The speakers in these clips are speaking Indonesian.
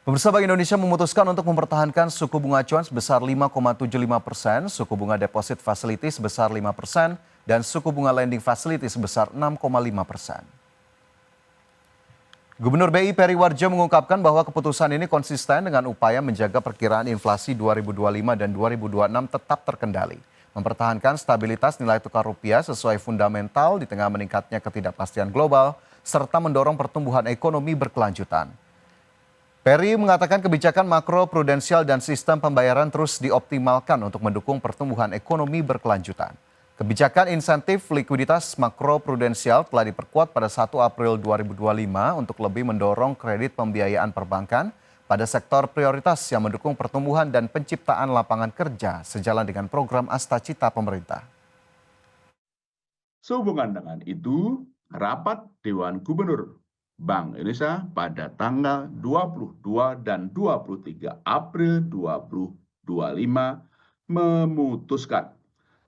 Pemirsa, Bank Indonesia memutuskan untuk mempertahankan suku bunga acuan sebesar 5,75%, suku bunga deposit facility sebesar 5%, dan suku bunga lending facility sebesar 6,5%. Gubernur BI Peri Warjo mengungkapkan bahwa keputusan ini konsisten dengan upaya menjaga perkiraan inflasi 2025 dan 2026 tetap terkendali, mempertahankan stabilitas nilai tukar rupiah sesuai fundamental di tengah meningkatnya ketidakpastian global, serta mendorong pertumbuhan ekonomi berkelanjutan. Peri mengatakan kebijakan makro prudensial dan sistem pembayaran terus dioptimalkan untuk mendukung pertumbuhan ekonomi berkelanjutan. Kebijakan insentif likuiditas makro prudensial telah diperkuat pada 1 April 2025 untuk lebih mendorong kredit pembiayaan perbankan pada sektor prioritas yang mendukung pertumbuhan dan penciptaan lapangan kerja sejalan dengan program Astacita pemerintah. Sehubungan dengan itu, rapat Dewan Gubernur Bank Indonesia pada tanggal 22 dan 23 April 2025 memutuskan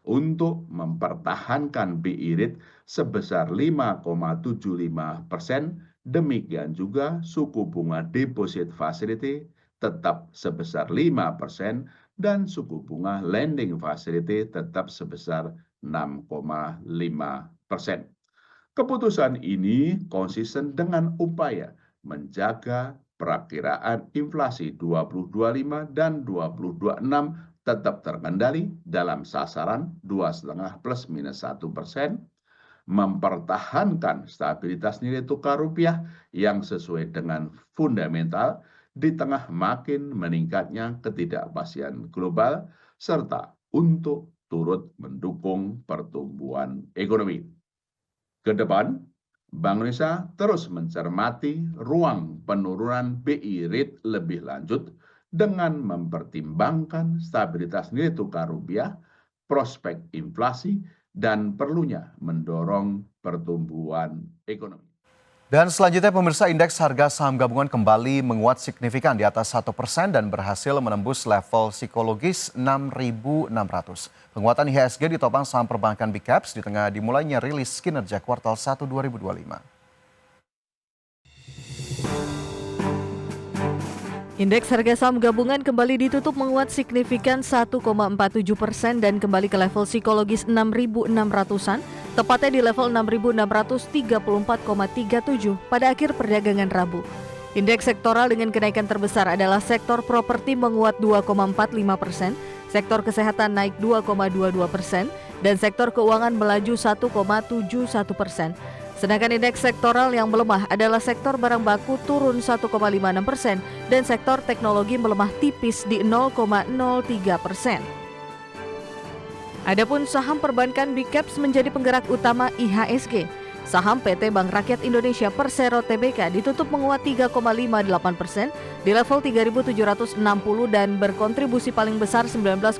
untuk mempertahankan BI rate sebesar 5,75%. Demikian juga suku bunga deposit facility tetap sebesar 5% dan suku bunga lending facility tetap sebesar 6,5%. Keputusan ini konsisten dengan upaya menjaga perakiraan inflasi 2025 dan 2026 tetap terkendali dalam sasaran 2,5 plus minus 1%, mempertahankan stabilitas nilai tukar rupiah yang sesuai dengan fundamental di tengah makin meningkatnya ketidakpastian global, serta untuk turut mendukung pertumbuhan ekonomi. Ke depan, Bank Indonesia terus mencermati ruang penurunan BI rate lebih lanjut dengan mempertimbangkan stabilitas nilai tukar rupiah, prospek inflasi, dan perlunya mendorong pertumbuhan ekonomi. Dan selanjutnya pemirsa, indeks harga saham gabungan kembali menguat signifikan di atas 1% dan berhasil menembus level psikologis 6.600. Penguatan IHSG ditopang saham perbankan Big Caps di tengah dimulainya rilis kinerja kuartal 1 2025. Indeks harga saham gabungan kembali ditutup menguat signifikan 1,47% dan kembali ke level psikologis 6.600-an, tepatnya di level 6.634,37 pada akhir perdagangan Rabu. Indeks sektoral dengan kenaikan terbesar adalah sektor properti menguat 2,45%, sektor kesehatan naik 2,22%, dan sektor keuangan melaju 1,71%. Sedangkan indeks sektoral yang melemah adalah sektor barang baku turun 1,56% dan sektor teknologi melemah tipis di 0,03%. Adapun saham perbankan Big Caps menjadi penggerak utama IHSG. Saham PT Bank Rakyat Indonesia Persero Tbk ditutup menguat 3,58% di level 3.760 dan berkontribusi paling besar 19,91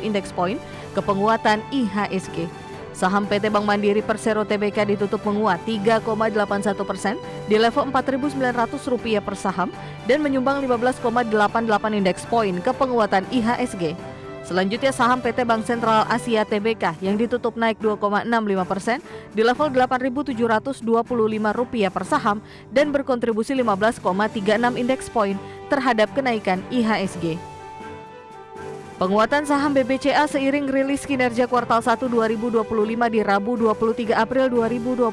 indeks poin ke penguatan IHSG. Saham PT Bank Mandiri Persero Tbk ditutup menguat 3,81% di level Rp4.900 per saham dan menyumbang 15,88 indeks poin ke penguatan IHSG. Selanjutnya saham PT Bank Sentral Asia Tbk yang ditutup naik 2,65% di level Rp8.725 per saham dan berkontribusi 15,36 indeks poin terhadap kenaikan IHSG. Penguatan saham BBCA seiring rilis kinerja kuartal 1 2025 di Rabu 23 April 2025.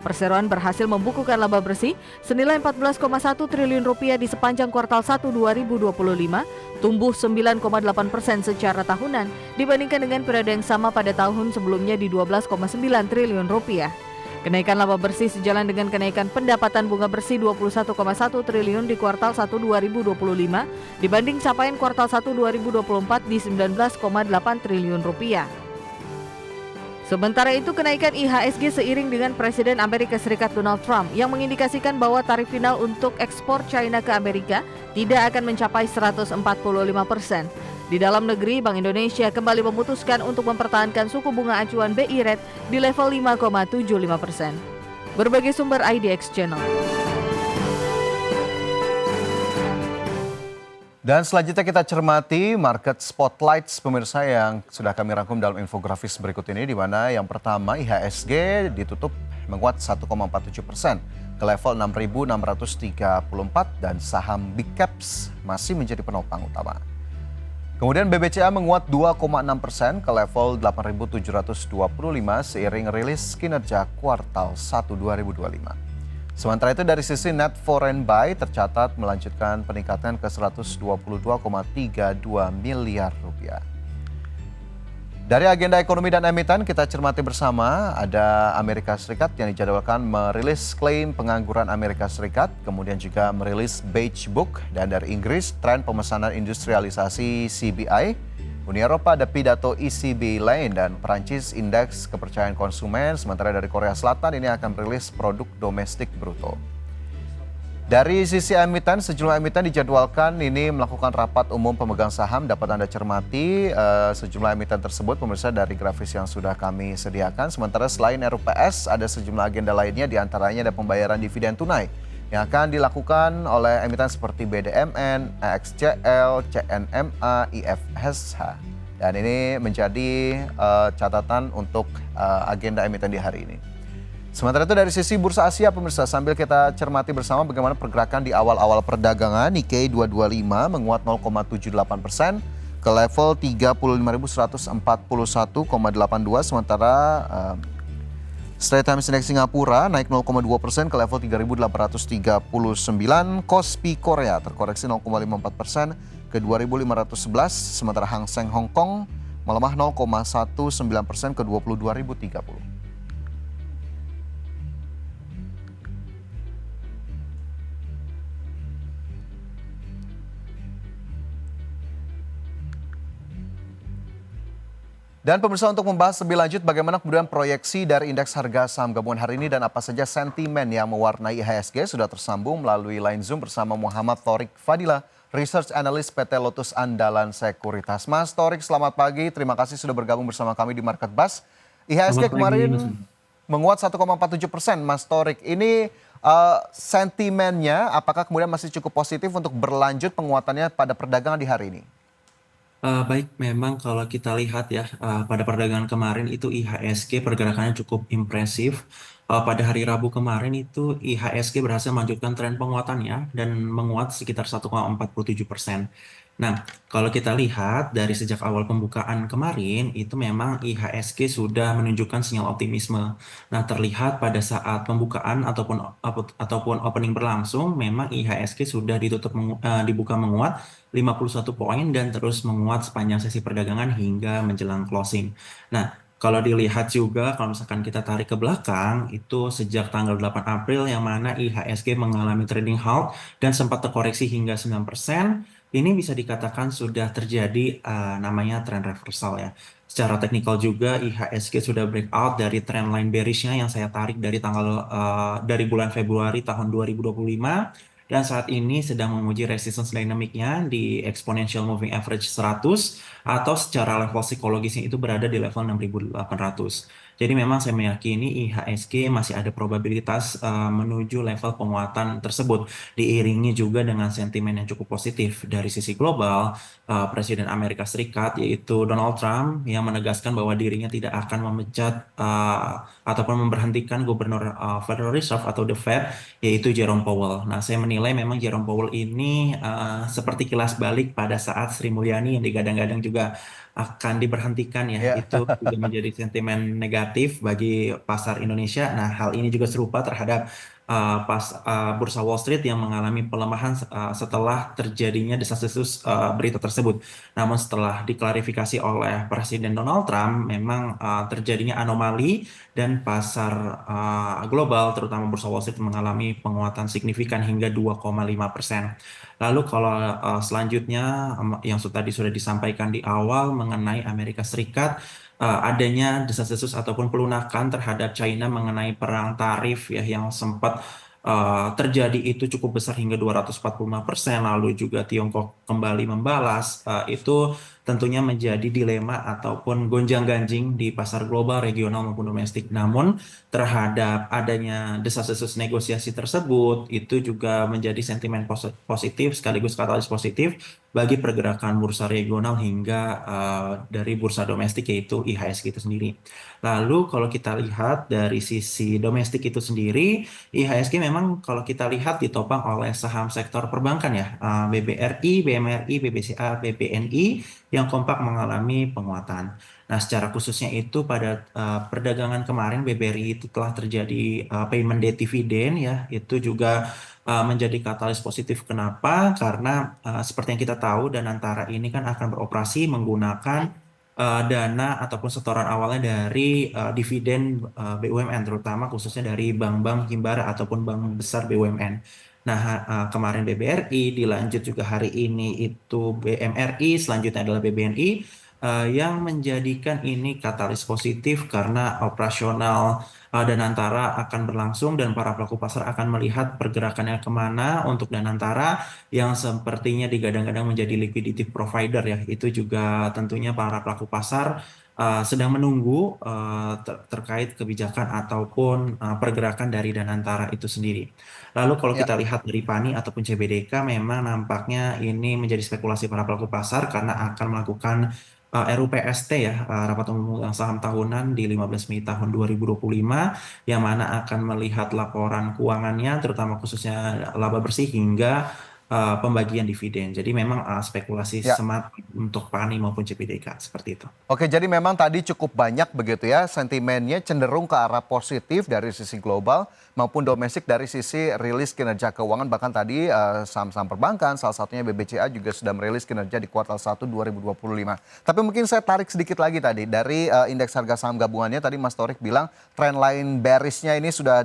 Perseroan berhasil membukukan laba bersih senilai Rp14,1 triliun di sepanjang kuartal 1 2025, tumbuh 9,8% secara tahunan dibandingkan dengan periode yang sama pada tahun sebelumnya di Rp12,9 triliun. Kenaikan laba bersih sejalan dengan kenaikan pendapatan bunga bersih Rp21,1 triliun di kuartal 1 2025 dibanding capaian kuartal 1 2024 di Rp19,8 triliun. Sementara itu, kenaikan IHSG seiring dengan Presiden Amerika Serikat Donald Trump yang mengindikasikan bahwa tarif final untuk ekspor China ke Amerika tidak akan mencapai 145%. Di dalam negeri, Bank Indonesia kembali memutuskan untuk mempertahankan suku bunga acuan BI rate di level 5,75%. Berbagai sumber IDX Channel. Dan selanjutnya kita cermati market spotlights pemirsa yang sudah kami rangkum dalam infografis berikut ini, di mana yang pertama IHSG ditutup menguat 1,47%. ke level 6.634 dan saham Big Caps masih menjadi penopang utama. Kemudian BBCA menguat 2,6% ke level 8.725 seiring rilis kinerja kuartal 1 2025. Sementara itu dari sisi net foreign buy tercatat melanjutkan peningkatan ke 122,32 miliar rupiah. Dari agenda ekonomi dan emiten kita cermati bersama, ada Amerika Serikat yang dijadwalkan merilis klaim pengangguran Amerika Serikat, kemudian juga merilis Beige Book, dan dari Inggris tren pemesanan industrialisasi CBI, Uni Eropa ada pidato ECB lain, dan Perancis indeks kepercayaan konsumen, sementara dari Korea Selatan ini akan merilis produk domestik bruto. Dari sisi emiten, sejumlah emiten dijadwalkan ini melakukan rapat umum pemegang saham. Dapat Anda cermati sejumlah emiten tersebut pemirsa dari grafis yang sudah kami sediakan. Sementara selain RUPS, ada sejumlah agenda lainnya, diantaranya ada pembayaran dividen tunai yang akan dilakukan oleh emiten seperti BDMN, EXCL, CNMA, IFSH. Dan ini menjadi catatan untuk agenda emiten di hari ini. Sementara itu dari sisi bursa Asia pemirsa, sambil kita cermati bersama bagaimana pergerakan di awal-awal perdagangan. Nikkei 225 menguat 0,78% ke level 35.141,82, sementara Straits Times Index Singapura naik 0,2% ke level 3.839, Kospi Korea terkoreksi 0,54% ke 2.511, sementara Hang Seng Hong Kong melemah 0,19% ke 22.030. Dan pemirsa, untuk membahas lebih lanjut bagaimana kemudian proyeksi dari indeks harga saham gabungan hari ini dan apa saja sentimen yang mewarnai IHSG, sudah tersambung melalui line Zoom bersama Muhammad Thorik Fadila, Research Analyst PT Lotus Andalan Sekuritas. Mas Thorik, selamat pagi. Terima kasih sudah bergabung bersama kami di Market Buzz. IHSG kemarin menguat 1,47%. Mas Thorik, ini sentimennya apakah kemudian masih cukup positif untuk berlanjut penguatannya pada perdagangan di hari ini? Baik, memang kalau kita lihat ya, pada perdagangan kemarin itu IHSG pergerakannya cukup impresif. Pada hari Rabu kemarin itu IHSG berhasil melanjutkan tren penguatannya dan menguat sekitar 1,47%. Nah, kalau kita lihat dari sejak awal pembukaan kemarin itu memang IHSG sudah menunjukkan sinyal optimisme. Nah, terlihat pada saat pembukaan ataupun opening berlangsung, memang IHSG sudah dibuka menguat 51 poin dan terus menguat sepanjang sesi perdagangan hingga menjelang closing. Nah, kalau dilihat juga, kalau misalkan kita tarik ke belakang, itu sejak tanggal 8 April yang mana IHSG mengalami trading halt dan sempat terkoreksi hingga 9%, ini bisa dikatakan sudah terjadi namanya trend reversal ya. Secara teknikal juga IHSG sudah breakout dari trendline bearishnya yang saya tarik dari dari bulan Februari tahun 2025. Dan saat ini sedang menguji resistance dynamicnya di exponential moving average 100 atau secara level psikologisnya itu berada di level 6.800. Jadi memang saya meyakini IHSG masih ada probabilitas menuju level penguatan tersebut. Diiringi juga dengan sentimen yang cukup positif dari sisi global, Presiden Amerika Serikat yaitu Donald Trump yang menegaskan bahwa dirinya tidak akan memecat ataupun memberhentikan Gubernur Federal Reserve atau The Fed yaitu Jerome Powell. Nah, saya menilai memang Jerome Powell ini seperti kilas balik pada saat Sri Mulyani yang digadang-gadang juga akan diberhentikan ya. Itu juga menjadi sentimen negatif bagi pasar Indonesia. Nah, hal ini juga serupa terhadap bursa Wall Street yang mengalami pelemahan setelah terjadinya desas-desus berita tersebut. Namun setelah diklarifikasi oleh Presiden Donald Trump, memang terjadinya anomali dan pasar global, terutama bursa Wall Street, mengalami penguatan signifikan hingga 2,5%. Lalu kalau selanjutnya yang tadi sudah disampaikan di awal mengenai Amerika Serikat, adanya desas-desus ataupun pelunakan terhadap China mengenai perang tarif ya yang sempat terjadi itu cukup besar hingga 245%, lalu juga Tiongkok kembali membalas, itu tentunya menjadi dilema ataupun gonjang-ganjing di pasar global, regional maupun domestik. Namun terhadap adanya desas-desus negosiasi tersebut itu juga menjadi sentimen positif sekaligus katalis positif bagi pergerakan bursa regional hingga dari bursa domestik yaitu IHSG itu sendiri. Lalu kalau kita lihat dari sisi domestik itu sendiri, IHSG memang kalau kita lihat ditopang oleh saham sektor perbankan ya, BBRI, BMRI, BBCA, BBNI yang kompak mengalami penguatan. Nah, secara khususnya itu pada perdagangan kemarin BBRI itu telah terjadi payment day dividend ya, itu juga menjadi katalis positif. Kenapa? Karena seperti yang kita tahu Danantara ini kan akan beroperasi menggunakan dana ataupun setoran awalnya dari dividen BUMN, terutama khususnya dari bank-bank himbara ataupun bank besar BUMN. Nah, kemarin BBRI, dilanjut juga hari ini itu BMRI, selanjutnya adalah BBNI, yang menjadikan ini katalis positif karena operasional Danantara akan berlangsung dan para pelaku pasar akan melihat pergerakannya kemana untuk Danantara yang sepertinya digadang-gadang menjadi liquidity provider ya. Itu juga tentunya para pelaku pasar sedang menunggu terkait kebijakan ataupun pergerakan dari Danantara itu sendiri. Lalu kalau Ya. kita lihat dari PANI ataupun CBDK memang nampaknya ini menjadi spekulasi para pelaku pasar karena akan melakukan RUPST ya, Rapat Umum Saham Tahunan di 15 Mei tahun 2025 yang mana akan melihat laporan keuangannya terutama khususnya laba bersih hingga pembagian dividen. Jadi memang spekulasi Ya. semata untuk PANI maupun CBDK seperti itu. Oke, jadi memang tadi cukup banyak begitu ya, sentimennya cenderung ke arah positif dari sisi global maupun domestik dari sisi rilis kinerja keuangan. Bahkan tadi saham-saham perbankan, salah satunya BBCA juga sudah merilis kinerja di kuartal 1 2025. Tapi mungkin saya tarik sedikit lagi tadi, dari indeks harga saham gabungannya tadi Mas Torik bilang trendline bearishnya ini sudah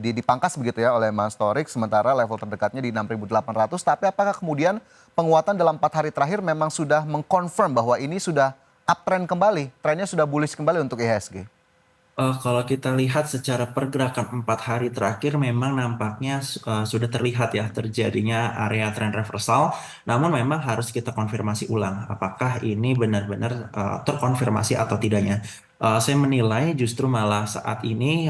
dipangkas begitu ya oleh Mas Torik, sementara level terdekatnya di 6.800. Tapi apakah kemudian penguatan dalam 4 hari terakhir memang sudah mengkonfirm bahwa ini sudah uptrend kembali, trennya sudah bullish kembali untuk IHSG? Kalau kita lihat secara pergerakan 4 hari terakhir memang nampaknya sudah terlihat ya terjadinya area trend reversal. Namun memang harus kita konfirmasi ulang apakah ini benar-benar terkonfirmasi atau tidaknya. Saya menilai justru malah saat ini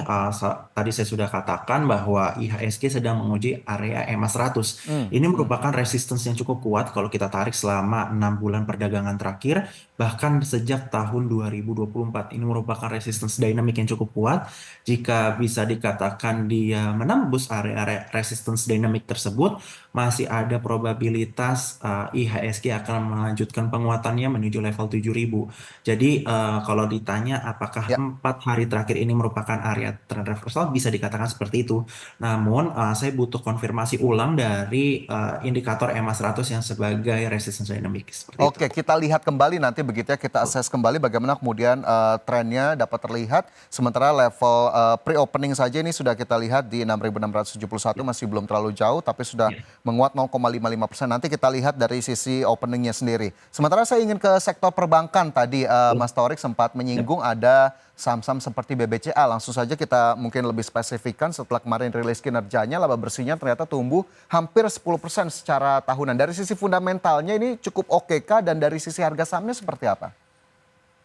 tadi saya sudah katakan bahwa IHSG sedang menguji area EMA 100. Ini merupakan resistance yang cukup kuat kalau kita tarik selama 6 bulan perdagangan terakhir. Bahkan sejak tahun 2024 ini merupakan resistance dynamic yang cukup kuat. Jika bisa dikatakan dia menembus area resistance dynamic tersebut, masih ada probabilitas IHSG akan melanjutkan penguatannya menuju level 7.000. Jadi kalau ditanya apakah Ya. 4 hari terakhir ini merupakan area trend reversal, bisa dikatakan seperti itu. Namun saya butuh konfirmasi ulang dari indikator EMA 100 yang sebagai resistance dynamic seperti itu. Oke, kita lihat kembali nanti begitu ya, kita assess kembali bagaimana kemudian trennya dapat terlihat. Sementara level pre-opening saja ini sudah kita lihat di 6.671, masih belum terlalu jauh tapi sudah menguat 0,55%. Nanti kita lihat dari sisi openingnya sendiri. Sementara saya ingin ke sektor perbankan tadi, Mas Torik sempat menyinggung ada saham-saham seperti BBCA. Langsung saja kita mungkin lebih spesifikkan, setelah kemarin rilis kinerjanya, laba bersihnya ternyata tumbuh hampir 10% secara tahunan. Dari sisi fundamentalnya ini cukup oke kah, dan dari sisi harga sahamnya seperti apa?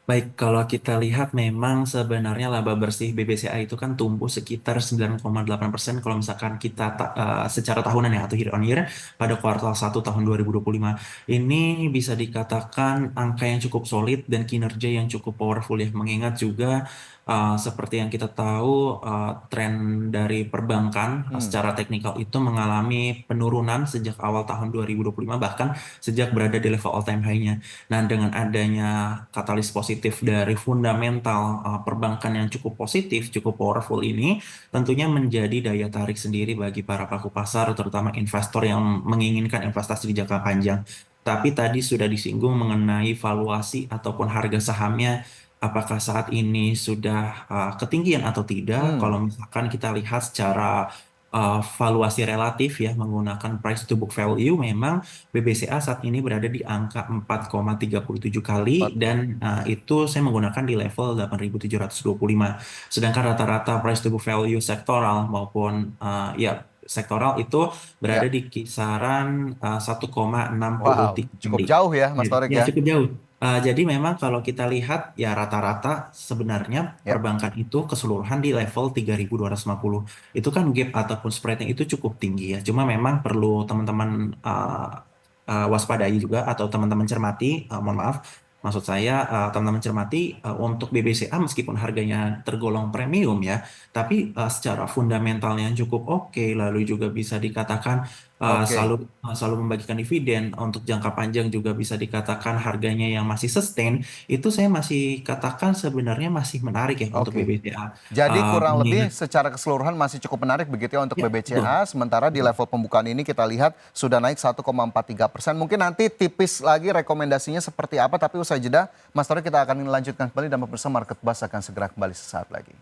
Baik, kalau kita lihat memang sebenarnya laba bersih BBCA itu kan tumbuh sekitar 9,8% kalau misalkan kita secara tahunan ya atau year on year pada kuartal 1 tahun 2025. Ini bisa dikatakan angka yang cukup solid dan kinerja yang cukup powerful ya, mengingat juga seperti yang kita tahu tren dari perbankan secara teknikal itu mengalami penurunan sejak awal tahun 2025 bahkan sejak berada di level all time high-nya. Nah, dengan adanya katalis positif dari fundamental perbankan yang cukup positif, cukup powerful ini, tentunya menjadi daya tarik sendiri bagi para pelaku pasar, terutama investor yang menginginkan investasi di jangka panjang. Tapi tadi sudah disinggung mengenai valuasi ataupun harga sahamnya, apakah saat ini sudah ketinggian atau tidak. Kalau misalkan kita lihat secara valuasi relatif ya menggunakan price to book value, memang BBCA saat ini berada di angka 4,37 kali dan itu saya menggunakan di level 8.725. Sedangkan rata-rata price to book value sektoral maupun ya sektoral itu berada Ya, di kisaran wow, 1,63 cukup kali. jauh ya Mas Torik Ya, ya. cukup jauh. Jadi memang kalau kita lihat ya rata-rata sebenarnya Ya, perbankan itu keseluruhan di level 3.250. Itu kan gap ataupun spreadnya itu cukup tinggi ya. Cuma memang perlu teman-teman waspadai juga atau teman-teman cermati, mohon maaf, maksud saya teman-teman cermati untuk BBCA meskipun harganya tergolong premium ya, tapi secara fundamentalnya yang cukup oke, lalu juga bisa dikatakan oke. selalu membagikan dividen untuk jangka panjang juga bisa dikatakan harganya yang masih sustain, itu saya masih katakan sebenarnya masih menarik ya untuk Oke. BBCA. Jadi kurang lebih Mengingat secara keseluruhan masih cukup menarik begitu ya untuk ya betul. BBCA. Sementara di level pembukaan ini kita lihat sudah naik 1,43%. Mungkin nanti tipis lagi rekomendasinya seperti apa. Tapi usai jeda, Mas Tori kita akan lanjutkan kembali dan pemirsa Market Buzz akan segera kembali sesaat lagi.